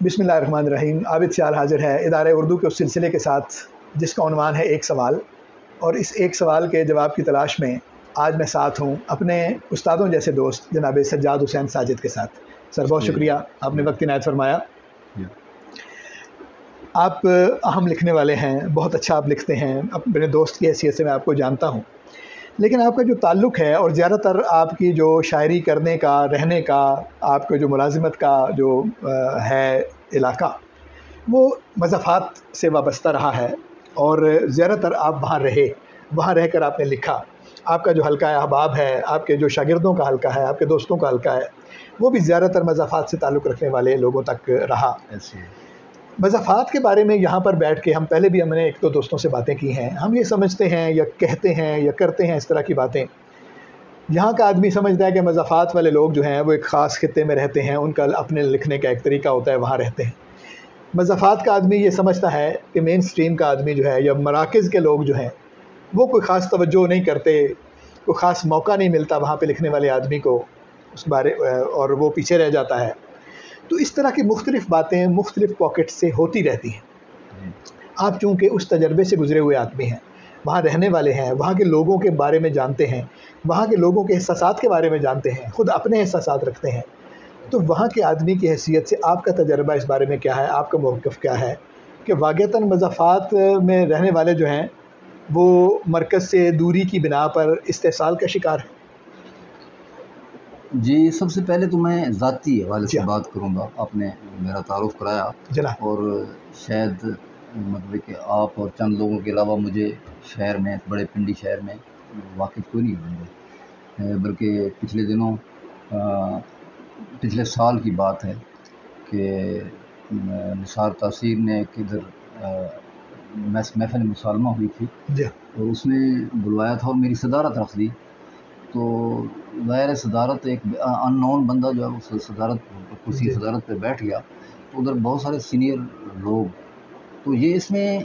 बिस्मिल्लाहिर्रहमानिर्रहीम। आबिद सियाल हाजिर है इदारे उर्दू के उस सिलसिले के साथ जिसका उन्वान है एक सवाल। और इस एक सवाल के जवाब की तलाश में आज मैं साथ हूँ अपने उस्तादों जैसे दोस्त जनाब सज्जाद हुसैन साजिद के साथ। सर बहुत शुक्रिया, आपने वक्त इनायत फरमाया। आप अहम लिखने वाले हैं, बहुत अच्छा आप लिखते हैं, अपने दोस्त की हैसियत से मैं आपको जानता हूँ। लेकिन आपका जो ताल्लुक़ है और ज़्यादातर आपकी जो शायरी करने का, रहने का, आपका जो मुलाज़िमत का जो है इलाका, वो मज़ाफ़ात से वाबस्ता रहा है। और ज़्यादातर आप वहाँ रहकर आपने लिखा। आपका जो हल्का अहबाब है, आपके जो शागिर्दों का हल्का है, आपके दोस्तों का हल्का है, वो भी ज़्यादातर मज़ाफ़ात से ताल्लुक़ रखने वाले लोगों तक रहा। मज़ाफ़ात के बारे में यहाँ पर बैठ के हमने एक दो दोस्तों से बातें की हैं। हम ये समझते हैं या कहते हैं या करते हैं इस तरह की बातें। यहाँ का आदमी समझता है कि मज़ाफ़ात वाले लोग जो हैं वो एक ख़ास खित्ते में रहते हैं, उनका अपने लिखने का एक तरीका होता है, वहाँ रहते हैं। मज़ाफ़ात का आदमी ये समझता है कि मेन स्ट्रीम का आदमी जो है या मराकज़ के लोग जो हैं वो कोई ख़ास तवज्जो नहीं करते, कोई ख़ास मौका नहीं मिलता वहाँ पे लिखने वाले आदमी को उस बारे, और वो पीछे रह जाता है। तो इस तरह की मुख्तलिफ़ बातें मुख्तलिफ़ पॉकेट से होती रहती हैं। आप चूँकि उस तजर्बे से गुज़रे हुए आदमी हैं, वहाँ रहने वाले हैं, वहाँ के लोगों के बारे में जानते हैं, वहाँ के लोगों के एहसासात के बारे में जानते हैं, ख़ुद अपने एहसासात रखते हैं। तो वहाँ के आदमी की हैसियत से आपका तजर्बा इस बारे में क्या है, आपका मौक़िफ़ क्या है कि वाक़ईतन मज़ाफ़ात में रहने वाले जो हैं वो मरकज़ से दूरी की बिना पर इस्तेहसाल का शिकार है? जी, सबसे पहले तो मैं ज़ाती हवाले से बात करूँगा। आपने मेरा तारुफ़ कराया और शायद मतलब कि आप और चंद लोगों के अलावा मुझे शहर में, बड़े पिंडी शहर में वाक़िफ़ कोई नहीं होंगे। बल्कि पिछले दिनों पिछले साल की बात है कि निसार तासीर ने किधर महफ़िल मुसालमा हुई थी और उसने बुलवाया था और मेरी सदारत रख दी। तो ज़ाहिर है सदारत एक अननोन बंदा जो है वो कुर्सी सदारत पे बैठ गया, तो उधर बहुत सारे सीनियर लोग तो ये इसमें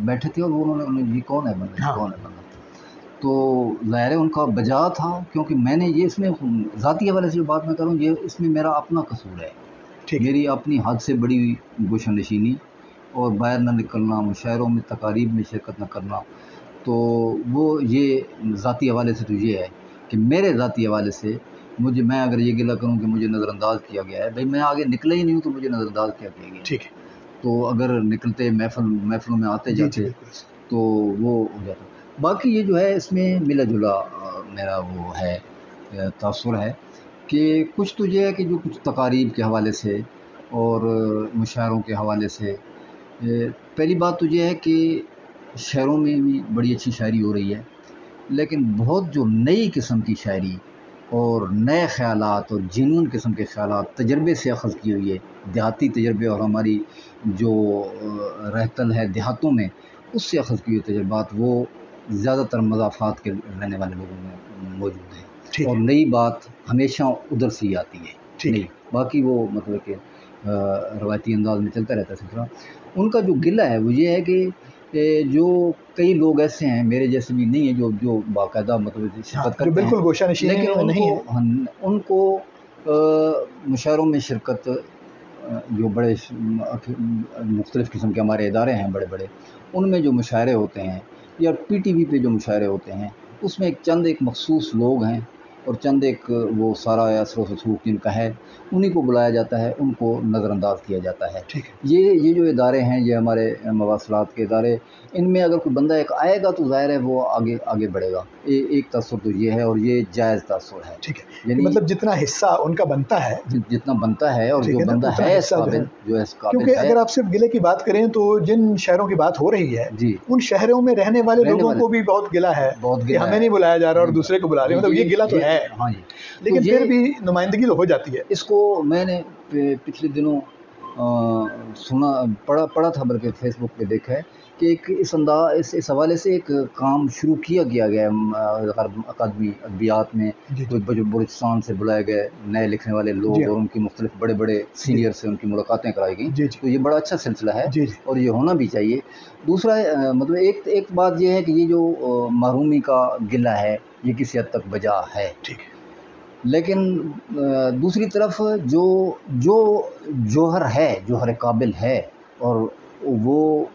बैठे थे और उन्होंने ये कौन है बंदा, कौन है बंदा। तो ज़ाहिर है उनका बजा था, क्योंकि मैंने ये इसमें ज़ाती हवाले से जो बात मैं करूँ ये इसमें मेरा अपना कसूर है। मेरी अपनी हद से बड़ी गोशनशीनी और बाहर न निकलना, मुशायरों में तकारीब में शिरकत न करना, तो वो ये ज़ाती हवाले से तो ये है कि मेरे ज़ाती हवाले से मैं अगर ये गिला करूँ कि मुझे नज़रअंदाज किया गया है, भाई मैं आगे निकला ही नहीं हूँ तो मुझे नज़रअंदाज क्या किया गया। ठीक है। तो अगर निकलते महफ़िलों में आते जाते तो वो हो जाता। बाकी ये जो है इसमें मिला जुला मेरा वो है तासुर है कि कुछ तो ये है कि जो कुछ तकारीब के हवाले से और मुशायरों के हवाले से, पहली बात तो ये है कि शहरों में भी बड़ी अच्छी शायरी हो रही है, लेकिन बहुत जो नई किस्म की शायरी और नए ख़यालात और जुनून किस्म के ख़यालात तजर्बे से अख़ज़ की हुई है, देहाती तजर्बे और हमारी जो रहतल है देहातों में उससे अख़ज़ की हुई तजर्बात वो ज़्यादातर मज़ाफ़ात के रहने वाले लोगों में मौजूद है। और नई बात हमेशा उधर से ही आती है, नहीं बाकी वो मतलब कि रवायती अंदाज में चलता रहता है सिलसिला। उनका जो गिला है वो ये है कि जो कई लोग ऐसे हैं मेरे जैसे भी नहीं है जो बाकायदा मतलब शिरकत करते हैं, लेकिन उनको मुशायरों में शिरकत जो बड़े मुख्तलिफ़ किस्म के हमारे इदारे हैं बड़े बड़े, उनमें जो मुशायरे होते हैं या PTV पे जो मुशायरे होते हैं उसमें एक मखसूस लोग हैं और चंद एक वो सारा असर रसूख जिनका है उन्हीं को बुलाया जाता है, उनको नज़रअंदाज किया जाता है। ये जो इदारे हैं ये हमारे मवासलात के इदारे, इनमें अगर कोई बंदा एक आएगा तो ज़ाहिर है वो आगे बढ़ेगा। एक तासुर तो ये है और ये जायज़ तासुर है। ठीक है, यानी मतलब जितना हिस्सा उनका बनता है, जितना बनता है और जो बंदा है इस काबिल, जो है इस काबिल है। क्योंकि अगर आप सिर्फ गिले की बात करें तो जिन शहरों की बात हो रही है उन शहरों में रहने वाले लोगों को भी बहुत गिला है कि हमें नहीं बुलाया जा रहा और दूसरे को बुला रहे, मतलब ये गिला तो है। हाँ जी, लेकिन फिर भी नुमाइंदगी हो जाती है। इसको मैंने पिछले दिनों पढ़ा था, बल्कि फेसबुक पे देखा है कि एक इस हवाले से एक काम शुरू किया गया है अकादमी अदबियात में, कोई बलूचिस्तान से बुलाए गए नए लिखने वाले लोग और उनकी मुख्तलिफ बड़े बड़े सीनियर से उनकी मुलाकातें कराई गई। तो ये बड़ा अच्छा सिलसिला है और ये होना भी चाहिए। दूसरा मतलब एक बात ये है कि ये जो महरूमी का गिला है ये किसी हद तक बजा है। ठीक है। लेकिन दूसरी तरफ जो जो जौहर है, जौहर काबिल है, और वो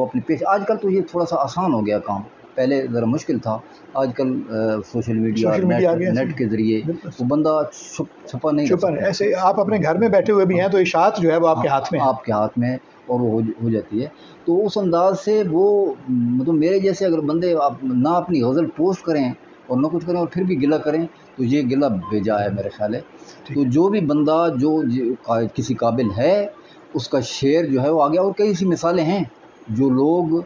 अपने पेश, आजकल तो ये थोड़ा सा आसान हो गया काम, पहले ज़रा मुश्किल था। आजकल सोशल मीडिया आ गया नेट के ज़रिए वो बंदा छुपा नहीं छुपा नहीं, ऐसे आप अपने घर में बैठे हुए भी हैं तो इशाअत जो है वो आपके हाथ में है। आपके हाथ में, और वो हो जाती है। तो उस अंदाज से वो मतलब मेरे जैसे अगर बंदे आप ना अपनी गज़ल पोस्ट करें और ना कुछ करें और फिर भी गिला करें, तो ये गिला बेजा है मेरे ख्याल है। तो जो भी बंदा जो किसी काबिल है, उसका शेर जो है वो आ गया। और कई ऐसी मिसालें हैं जो लोग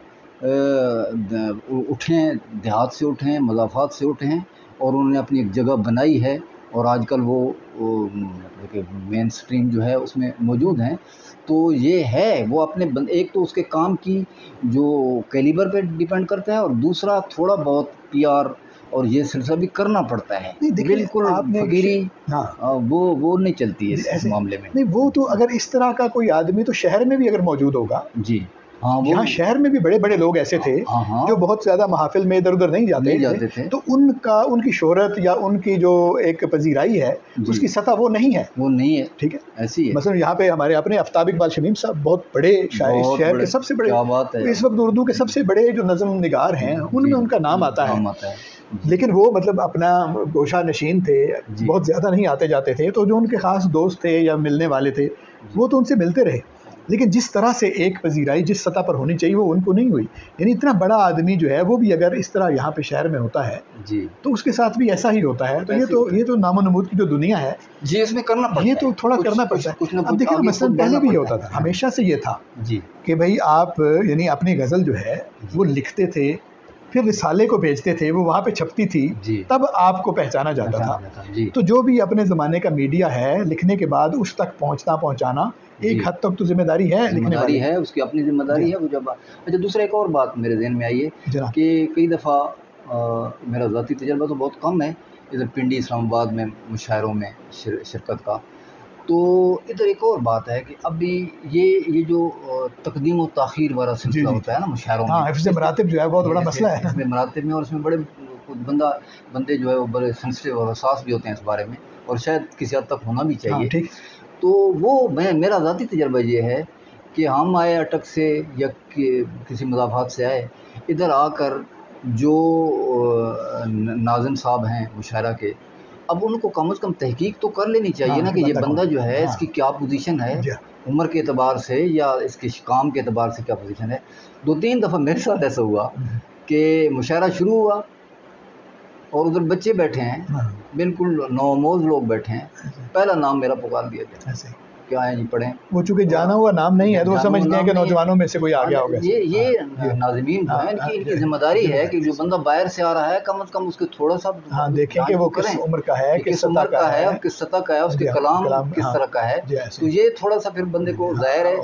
उठें, देहात से उठें, मज़ाफ़ात से उठें, और उन्होंने अपनी एक जगह बनाई है, और आजकल वो मेन स्ट्रीम जो है उसमें मौजूद हैं। तो ये है वो अपने एक तो उसके काम की जो कैलिबर पे डिपेंड करता है, और दूसरा थोड़ा बहुत पीआर और ये सिलसिला भी करना पड़ता है। बिल्कुल फकीरी वो नहीं चलती है इस मामले में। नहीं, वो तो अगर इस तरह का कोई आदमी तो शहर में भी अगर मौजूद होगा जी, यहाँ शहर में भी बड़े बड़े लोग ऐसे थे जो बहुत ज़्यादा महफिल में इधर उधर नहीं जाते थे, तो उनकी शोहरत या उनकी जो एक पजीराई है उसकी सतह वो नहीं है, ठीक है। ऐसी है। मतलब यहाँ पे हमारे अपने आफ्ताब इकबाल शमीम साहब बहुत बड़े शायर, शहर के सबसे बड़े, इस वक्त उर्दू के सबसे बड़े जो नज़म निगार हैं उनमें उनका नाम आता है। लेकिन वो मतलब अपना गोशा नशीन थे, बहुत ज़्यादा नहीं आते जाते थे, तो जो उनके ख़ास दोस्त थे या मिलने वाले थे वो तो उनसे मिलते रहे। लेकिन जिस तरह से एक पजीराई जिस सतह पर होनी चाहिए वो उनको नहीं हुई। यानी इतना बड़ा आदमी जो है वो भी अगर इस तरह यहाँ पे शहर में होता है जी, तो उसके साथ भी ऐसा ही होता है। तो ये तो नामो नमूद की जो दुनिया है जी, इसमें करना पड़ता है, ये तो थोड़ा करना पड़ता है। अब देखिए मसलन पहले भी ये होता था, हमेशा से ये था जी कि भाई आप यानी अपनी गज़ल जो है वो लिखते थे, फिर रिसाले को भेजते थे, वो वहाँ पे छपती थी, तब आपको पहचाना जाता था। तो जो भी अपने ज़माने का मीडिया है, लिखने के बाद उस तक पहुँचाना एक हद तक तो जिम्मेदारी है, जिम्मेदारी है, उसकी अपनी जिम्मेदारी है वो जब। अच्छा, दूसरा एक और बात मेरे ज़हन में आई है कि कई दफ़ा मेरा ज़ाती तजर्बा तो बहुत कम है इधर पिंडी इस्लामाबाद में मुशायरों में शिरकत का। तो इधर एक और बात है कि अभी ये जो तकदीम और ताख़ीर वाला सिलसिला होता है ना मुशायरों में, हिफ्ज़ मरातिब जो है बहुत बड़ा मसला है इसमें मरातिब में, और इसमें बड़े बंदे जो है वो बड़े सेंसिटिव और हसास भी होते हैं इस बारे में, और शायद किसी हद तक होना भी चाहिए। तो वो मेरा ज़ाती तजर्बा ये है कि हम आए अटक से या किसी मज़ाफ़ात से आए, इधर आकर जो नाज़िम साहब हैं मुशायरा के, अब उनको कम से कम तहकीक तो कर लेनी चाहिए ना कि ये बंदा जो है इसकी क्या पोजीशन है, उम्र के एतबार से या इसके काम के एतबार से क्या पोजीशन है। 2-3 दफ़ा मेरे साथ ऐसा हुआ कि मुशायरा शुरू हुआ और उधर बच्चे बैठे हैं, बिल्कुल नौमोज लोग बैठे हैं, पहला नाम मेरा पुकार दिया गया, क्या है जी पढ़ें। वो चूंकि जाना हुआ नाम नहीं है तो वो समझते हैं कि नौजवानों में से कोई आ गया होगा। ये नाज़िमीन जो है इनकी जिम्मेदारी है कि जो बंदा बाहर से आ रहा है कम से कम उसके थोड़ा सा देखें कि वो किस उम्र का है, किस उम्र का है, किस सतह का है, उसके कलाम किस तरह का है। तो ये थोड़ा सा फिर बंदे को ज़ाहिर है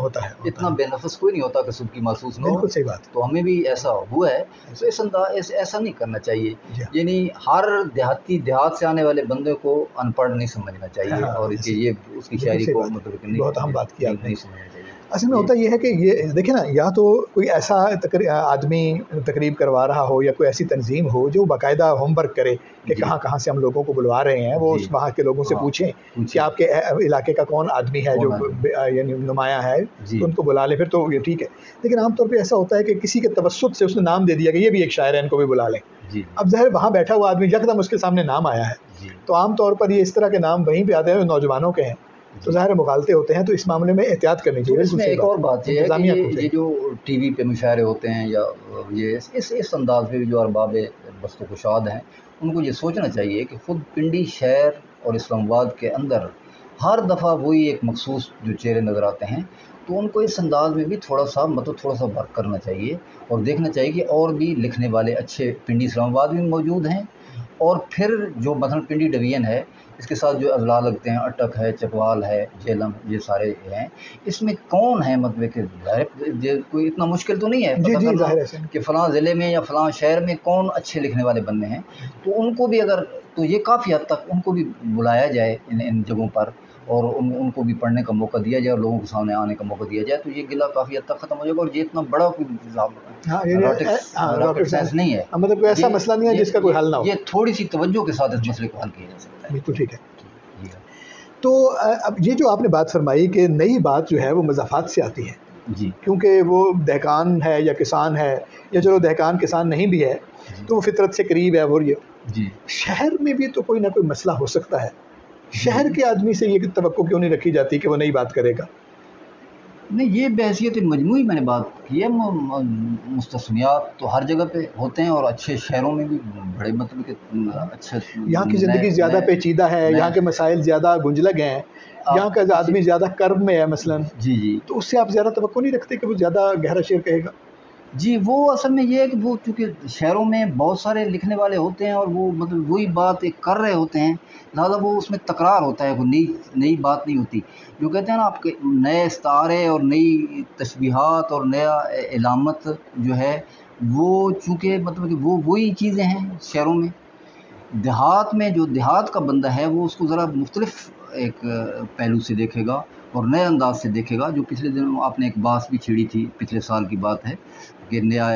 इतना बेनफ़स कोई नहीं होता कि सुबह की महसूस न हो। सही बात। तो हमें भी ऐसा हुआ है, तो इस अंदाज ऐसा नहीं करना चाहिए। यानी हर देहात से आने वाले बंदे को अनपढ़ नहीं समझना चाहिए, और ये उसकी शायरी को मतलब बहुत अहम बात की आपने। असल में होता यह है कि ये देखिए ना, या तो कोई ऐसा आदमी तकरीब करवा रहा हो या कोई ऐसी तंजीम हो जो बाकायदा होमवर्क करे कि कहाँ कहाँ से हम लोगों को बुलवा रहे हैं, वो उस वहाँ के लोगों से पूछें कि आपके इलाके का कौन आदमी है जो यानी नुमाया है, तो उनको बुला ले, फिर तो ये ठीक है। लेकिन आमतौर पर ऐसा होता है कि किसी के तवस्सुत से उसने नाम दे दिया कि ये भी एक शायर है, इनको भी बुला लें। अब ज़ाहिर वहाँ बैठा हुआ आदमी यकदम उसके सामने नाम आया है, तो आमतौर पर ये इस तरह के नाम वहीं पर आते हैं जो नौजवानों के हैं, तो ज़ाहिर मुखालते होते हैं। तो इस मामले में एहतियात करनी चाहिए। इसमें एक और बात ये है कि ये जो टीवी पे मुशायरे होते हैं या ये इस अंदाज में भी जो अरबाब बस्त कुशाद हैं, उनको ये सोचना चाहिए कि ख़ुद पिंडी शहर और इस्लामाबाद के अंदर हर दफ़ा वही एक मखसूस जो चेहरे नज़र आते हैं, तो उनको इस अंदाज में भी थोड़ा सा वर्क करना चाहिए और देखना चाहिए कि और भी लिखने वाले अच्छे पिंडी इस्लामाबाद में मौजूद हैं। और फिर जो मतलब पिंडी डिवीज़न है, इसके साथ जो अजला लगते हैं, अटक है, चकवाल है, झेलम, ये सारे हैं, इसमें कौन है मतलब कि कोई इतना मुश्किल तो नहीं है पता करना कि फ़लाँ ज़िले में या फ़लाँ शहर में कौन अच्छे लिखने वाले बंदे हैं। तो उनको भी अगर तो ये काफ़ी हद तक उनको भी बुलाया जाए इन जगहों पर, और उनको भी पढ़ने का मौका दिया जाए और लोगों के सामने आने का मौका दिया जाए, तो ये गिला काफ़ी हद तक ख़त्म हो जाएगा। और ये इतना बड़ा कोई रॉकेट साइंस नहीं है, मतलब कोई ऐसा मसला नहीं है जिसका कोई हल ना हो। ये थोड़ी सी तवज्जो के साथ इस मसले को हल किया जा सकता है। बिल्कुल ठीक है। तो अब ये जो आपने बात फरमाई कि नई बात जो है वो मज़ाफ़ात से आती है जी, क्योंकि वो दहकान है या किसान है, या चलो दहकान किसान नहीं भी है तो वो फितरत से करीब है। और ये जी, शहर में भी तो कोई ना कोई मसला हो सकता है। शहर के आदमी से ये तवक्को क्यों नहीं रखी जाती कि वो नई बात करेगा? नहीं, ये बहैसियत मजमूई मैंने बात की है। मुस्तस्नियात तो हर जगह पे होते हैं और अच्छे शहरों में भी बड़े मतलब के अच्छे यहाँ की ज़िंदगी ज़्यादा पेचीदा है, यहाँ के मसाइल ज़्यादा गुंजलग हैं, यहाँ का आदमी ज़्यादा कर्ब में है मसलन, जी जी, तो उससे आप ज़्यादा तवक्को नहीं रखते कि वो ज़्यादा गहरा शेर कहेगा? जी, वो असल में ये है कि वो चूँकि शहरों में बहुत सारे लिखने वाले होते हैं और वो मतलब वही बात एक कर रहे होते हैं, लिहाज़ा वो उसमें तकरार होता है, कोई नई नई बात नहीं होती। जो कहते हैं ना आपके नए इस्तारे और नई तशबीहात और नया इलामत जो है, वो चूँकि मतलब कि वो वही चीज़ें हैं शहरों में। देहात में जो देहात का बंदा है वो उसको ज़रा मुख्तलिफ एक पहलू से देखेगा और नए अंदाज से देखेगा। जो पिछले दिनों आपने एक बात भी छेड़ी थी, पिछले साल की बात है कि नया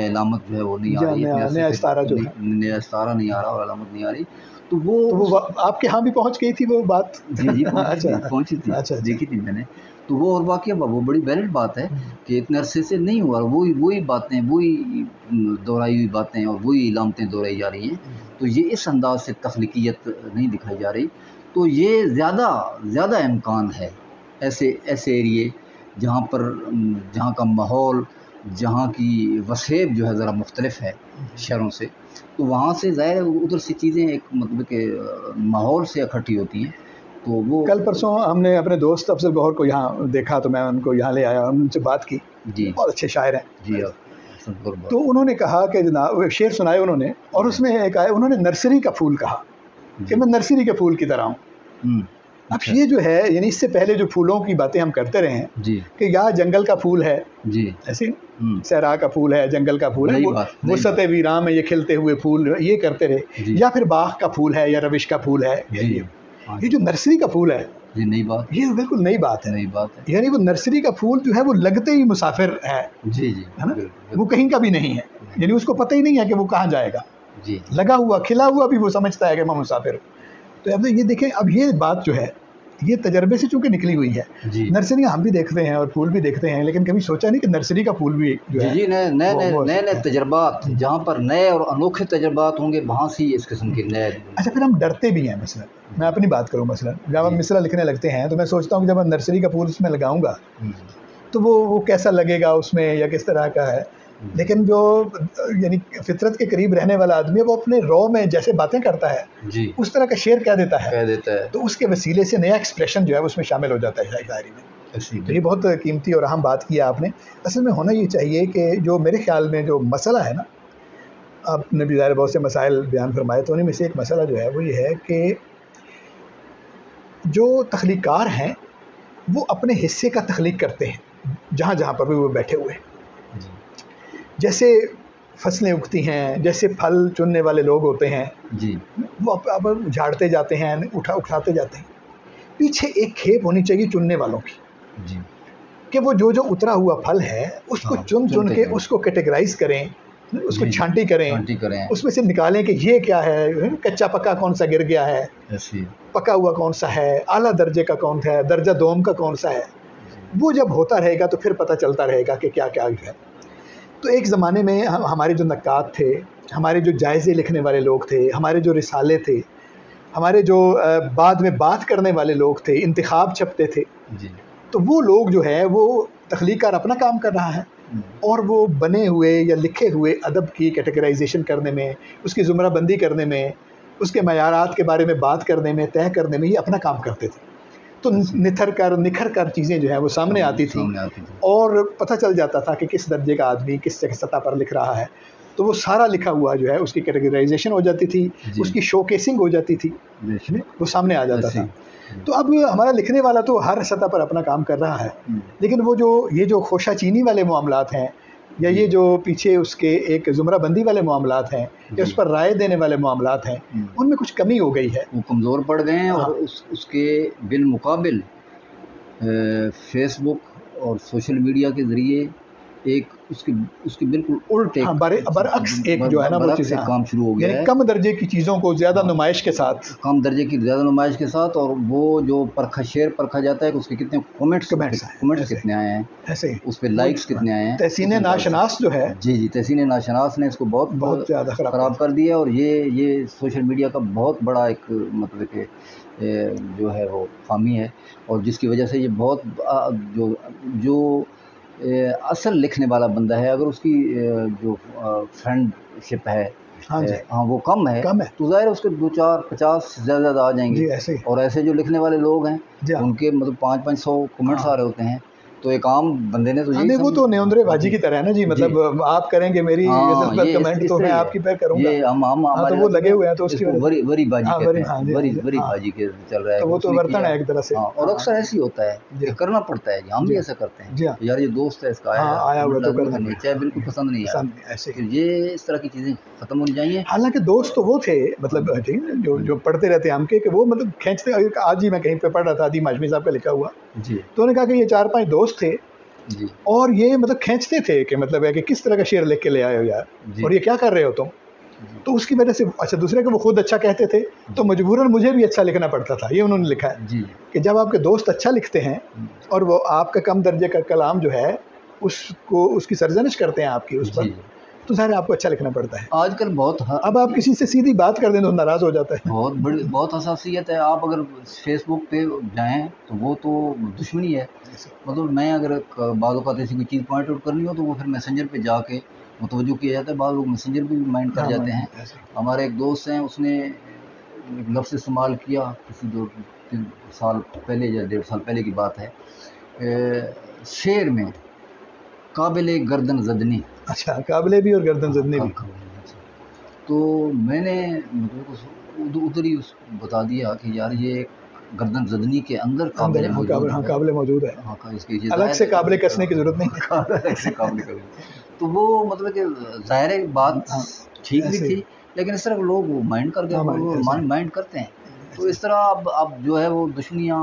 अलामत जो है वो नहीं आ रही है, नया इस्तारा जो है, नया इस्तारा नहीं आ रहा और अलामत नहीं आ रही। तो वो आपके यहाँ भी पहुँच गई थी वो बात? जी जी, अच्छा, पहुँची थी, अच्छा, देखी थी मैंने। तो वो और वाक़या वो बड़ी वैलिड बात है कि इतने अरसे से नहीं हुआ, वही बातें, वही दोहराई हुई बातें और वही इलामतें दोहराई जा रही हैं। तो ये इस अंदाज से तख्लीकियत नहीं दिखाई जा रही। तो ये ज़्यादा इम्कान है ऐसे ऐसे एरिए जहाँ पर जहाँ का माहौल, जहाँ की वसेब जो है ज़रा मुख्तलिफ है शहरों से, तो वहाँ से ज़ाहिर है उधर से चीज़ें एक मतलब के माहौल से इकट्ठी होती हैं। तो वो कल परसों हमने अपने दोस्त अफजल गौहर को यहाँ देखा तो मैं उनको यहाँ ले आया और उनसे बात की। जी, बहुत अच्छे शायर हैं जी, तो उन्होंने कहा कि जनाब शेर सुनाए उन्होंने, और उसमें एक आया, उन्होंने नर्सरी का फूल कहा कि मैं नर्सरी के फूल की तरह हूँ। अब ये जो है यानी इससे पहले जो फूलों की बातें हम करते रहे हैं जी, कि यहाँ जंगल का फूल है जी, ऐसे, सहरा का फूल है, जंगल का फूल है, वसत वीरान में ये खिलते हुए फूल, ये करते रहे। या फिर बाग का फूल है या रविश का फूल है। ये जो नर्सरी का फूल है ये नई बात, ये बिल्कुल नई बात है। नई बात है। यानी वो नर्सरी का फूल जो है वो लगते ही मुसाफिर है। जी जी, है ना, वो कहीं का भी नहीं है, यानी उसको पता ही नहीं है कि वो कहाँ जाएगा। जी, लगा हुआ खिला हुआ भी वो समझता है कि मैं मुसाफिर। तो अब ये देखें, अब ये बात जो है ये तजर्बे से चूंकि निकली हुई है। नर्सरियाँ हम भी देखते हैं और फूल भी देखते हैं, लेकिन कभी सोचा नहीं कि नर्सरी का फूल भी जो है जी नए तजर्बात, जहाँ पर नए और अनोखे तजर्बात होंगे वहाँ से इस किस्म के नए। अच्छा, फिर हम डरते भी हैं। मसलन मैं अपनी बात करूँ, मसलन जब हम मिसरा लिखने लगते हैं तो मैं सोचता हूँ कि जब मैं नर्सरी का फूल उसमें लगाऊंगा तो वो कैसा लगेगा उसमें या किस तरह का है। लेकिन जो यानी फितरत के करीब रहने वाला आदमी है वो अपने रॉ में जैसे बातें करता है जी, उस तरह का शेर कह देता है, तो उसके वसीले से नया एक्सप्रेशन जो है उसमें शामिल हो जाता है शायरी में। तो ये बहुत कीमती और अहम बात की आपने। असल में होना ये चाहिए कि जो मेरे ख्याल में जो मसला है ना, आपने भी ज़ाहिर बहुत से मसाइल बयान फरमाए, तो उन्हीं में से एक मसला जो है वो ये है कि जो तख्लीकार हैं वो अपने हिस्से का तख्लीक करते हैं जहाँ जहाँ पर भी वो बैठे हुए हैं। जैसे फसलें उगती हैं, जैसे फल चुनने वाले लोग होते हैं जी, वो अब झाड़ते जाते हैं, उठाते जाते हैं। पीछे एक खेप होनी चाहिए चुनने वालों की जी, कि वो जो उतरा हुआ फल है उसको चुन के उसको कैटेगराइज करें, उसको छांटी करें, उसमें से निकालें कि ये क्या है, कच्चा पक्का कौन सा गिर गया है, पका हुआ कौन सा है, आला दर्जे का कौन सा है, दर्जा दोम का कौन सा है। वो जब होता रहेगा तो फिर पता चलता रहेगा कि क्या क्या है। तो एक ज़माने में हमारे जो नक्कात थे, हमारे जो जायज़े लिखने वाले लोग थे, हमारे जो रिसाले थे, हमारे जो बाद में बात करने वाले लोग थे, इंतखाब छपते थे जी, तो वो लोग जो है वो तख्लीकार अपना काम कर रहा है और वो बने हुए या लिखे हुए अदब की कैटेगराइजेशन करने में, उसकी ज़ुमराबंदी करने में, उसके मयारात के बारे में बात करने में, तय करने में ये अपना काम करते थे। तो निखर कर चीज़ें जो है वो सामने आती थी और पता चल जाता था कि किस दर्जे का आदमी किस सतह पर लिख रहा है। तो वो सारा लिखा हुआ जो है उसकी कैटेगराइजेशन हो जाती थी, उसकी शोकेसिंग हो जाती थी, वो सामने आ जाता था। तो अब हमारा लिखने वाला तो हर सतह पर अपना काम कर रहा है, लेकिन वो जो ये जो खोशा चीनी वाले मामलात हैं या ये जो पीछे उसके एक ज़ुमराबंदी वाले मामलात हैं या उस पर राय देने वाले मामलात हैं, उनमें कुछ कमी हो गई है, वो कमज़ोर पड़ गए हैं। हाँ। और उसके बिलमुकाबिल फेसबुक और सोशल मीडिया के ज़रिए एक उसकी बिल्कुल उल्टे हाँ, बरअक्स एक जो है ना वो चीज़ काम शुरू हो गया है, कम दर्जे की चीज़ों को ज़्यादा नुमाइश के साथ, कम दर्जे की ज़्यादा नुमाइश के साथ। और वो जो शेयर परखा जाता है कि उसके कितने कमेंट्स कितने आए हैं, ऐसे उस पर लाइक्स कितने आए हैं। तहसीन नाशनास जो है, जी, तहसीन नाशनास ने इसको बहुत ज़्यादा ख़राब कर दिया। और ये सोशल मीडिया का बहुत बड़ा एक मतलब कि जो है वो खामी है, और जिसकी वजह से ये बहुत जो असल लिखने वाला बंदा है, अगर उसकी जो फ्रेंडशिप है, हाँ वो कम है तो ज़ाहिर है उसके 2-4-50 ज़्यादा आ जाएंगे। ऐसे और ऐसे जो लिखने वाले लोग हैं उनके मतलब 500-500 कमेंट्स आ रहे होते हैं। तो एक आम बंदे ने तो यही वो तो नेउंद्रे बाजी की तरह है ना जी, मतलब आप करेंगे मेरी कमेंट तो मैं आपकी पे करूंगा, ये हम तो वो लगे हुए हैं, तो उसकी वरी बाजी कहते हैं, वरी बाजी के चल रहा है, तो वो तो बर्तन है एक तरह से। और अक्सर ऐसी होता है, करना पड़ता है, हम भी ऐसा करते हैं, यार ये दोस्त है इसका आया हुआ तो करना चाहिए, बिल्कुल पसंद नहीं है ऐसे। ये इस तरह की चीज़ें खत्म होनी चाहिए। हालांकि दोस्त तो वो थे मतलब जो पढ़ते रहते हम के वो मतलब खींचते। आज ही मैं कहीं पे पढ़ रहा था, अदीम हाशमी साहब का लिखा हुआ जी, तो उन्होंने कहा कि ये 4-5 दोस्त थे जी, और ये मतलब खींचते थे कि मतलब है कि किस तरह का शेर लिख के ले आए हो यार, और ये क्या कर रहे हो तुम। तो उसकी वजह से अच्छा, दूसरे को वो खुद अच्छा कहते थे तो मजबूरन मुझे भी अच्छा लिखना पड़ता था। ये उन्होंने लिखा है जी, कि जब आपके दोस्त अच्छा लिखते हैं और वो आपका कम दर्जे का कलाम जो है उसको उसकी सरजनिश करते हैं आपकी उस पर, तो ज़ाहिर आपको अच्छा लिखना पड़ता है। आजकल बहुत अब आप किसी से सीधी बात कर दें तो नाराज़ हो जाता है, बहुत हसासियत है। आप अगर फेसबुक पे जाएं तो वो तो दुश्मनी है। मतलब मैं अगर बाद वक़्त ऐसी कोई चीज़ पॉइंट आउट करनी हो तो वो फिर मैसेंजर पे जाके मुतवज्जो किया जाता है। बाद लोग मैसेंजर भी माइंड कर जाते हैं। हमारे एक दोस्त हैं, उसने एक लफ्ज़ इस्तेमाल किया किसी 2-3 साल पहले या 1.5 साल पहले की बात है, शेर में काबिले गर्दन ज़दनी। अच्छा, काबिले भी और गर्दन ज़दनी भी। तो मैंने मतलब उधर ही उसको बता दिया कि यार ये गर्दन ज़दनी के अंदर काबिले मौजूद है, इसकी अलग से काबिले कसने की ज़रूरत नहीं। अलग से काबिले तो वो मतलब कि ज़ाहिर बात ठीक भी थी, लेकिन इस तरह लोग माइंड कर गए, माइंड करते हैं। तो इस तरह अब जो है वो दुश्मनियाँ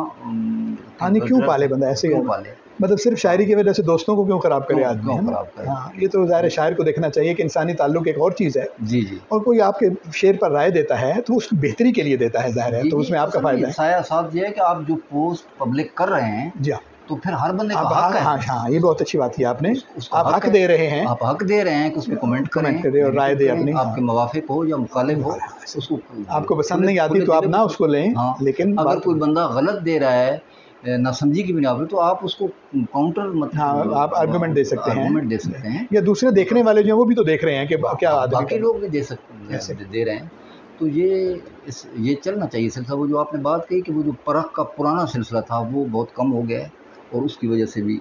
क्यों पाले बंदा ऐसे क्यों पाले, मतलब सिर्फ शायरी की वजह से दोस्तों को क्यों ख़राब करे आदमी, है ना। हाँ, ये तो ज़ाहिर शायर को देखना चाहिए कि इंसानी ताल्लुक एक और चीज़ है। जी, जी। और कोई आपके शेर पर राय देता है तो उसकी बेहतरी के लिए देता है, ज़ाहिर है, तो उसमें आपका फ़ायदा है। साथ ये है कि आप जो पोस्ट पब्लिक कर रहे हैं, जी हाँ, तो फिर हर बंदे का हक है। हाँ, ये बहुत अच्छी बात की आपने। आप हक दे रहे हैं, आप हक दे रहे हैं कि उस पर कमेंट करें और राय दे अपनी, आपके मुवाफिक हो या मुखालिफ हो, उसको आपको पसंद नहीं आती तो आप ना उसको लें। लेकिन अगर कोई बंदा गलत दे रहा है नासमझी की बिना पर, तो आप उसको काउंटर मतलब आप आर्गुमेंट दे सकते हैं, या दूसरे देखने वाले जो हैं वो भी तो देख रहे हैं कि क्या बाकी लोग भी दे रहे हैं। तो ये चलना चाहिए सिलसिला। वो जो आपने बात कही कि वो जो परख का पुराना सिलसिला था वो बहुत कम हो गया है, और उसकी वजह से भी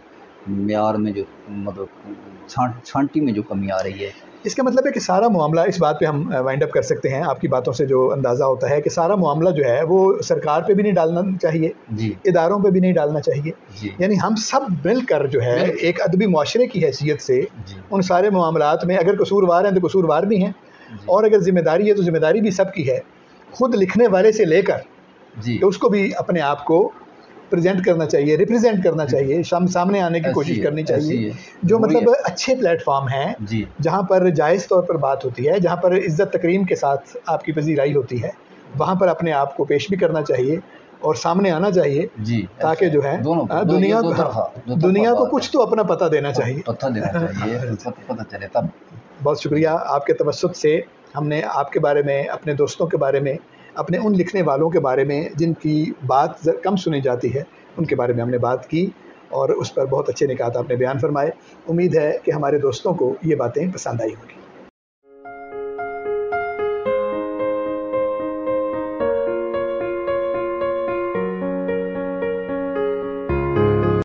मेयार में जो मतलब छांटी में जो कमी आ रही है। इसका मतलब है कि सारा मामला, इस बात पे हम वाइंड अप कर सकते हैं, आपकी बातों से जो अंदाज़ा होता है कि सारा मामला जो है वो सरकार पे भी नहीं डालना चाहिए, इदारों पे भी नहीं डालना चाहिए, यानी हम सब मिलकर जो है एक अदबी मुआशरे की हैसियत से उन सारे मामलात में अगर कसूरवार हैं तो कसूरवार भी हैं, और अगर जिम्मेदारी है तो जिम्मेदारी भी सबकी है, खुद लिखने वाले से लेकर तो उसको भी अपने आप को प्रेजेंट करना चाहिए, रिप्रेजेंट करना चाहिए, सामने आने की कोशिश करनी चाहिए। जो मतलब अच्छे प्लेटफॉर्म हैं जहाँ पर जायज़ तौर पर बात होती है, जहाँ पर इज़्ज़त तकरीम के साथ आपकी पजीराई होती है, वहाँ पर अपने आप को पेश भी करना चाहिए और सामने आना चाहिए, ताकि जो है दुनिया को कुछ तो अपना पता देना चाहिए, पता चले तब। बहुत शुक्रिया, आपके तवस्सुत से हमने आपके बारे में, अपने दोस्तों के बारे में, अपने उन लिखने वालों के बारे में जिनकी बात कम सुनी जाती है, उनके बारे में हमने बात की और उस पर बहुत अच्छे निकात आपने बयान फरमाए। उम्मीद है कि हमारे दोस्तों को ये बातें पसंद आई होंगी।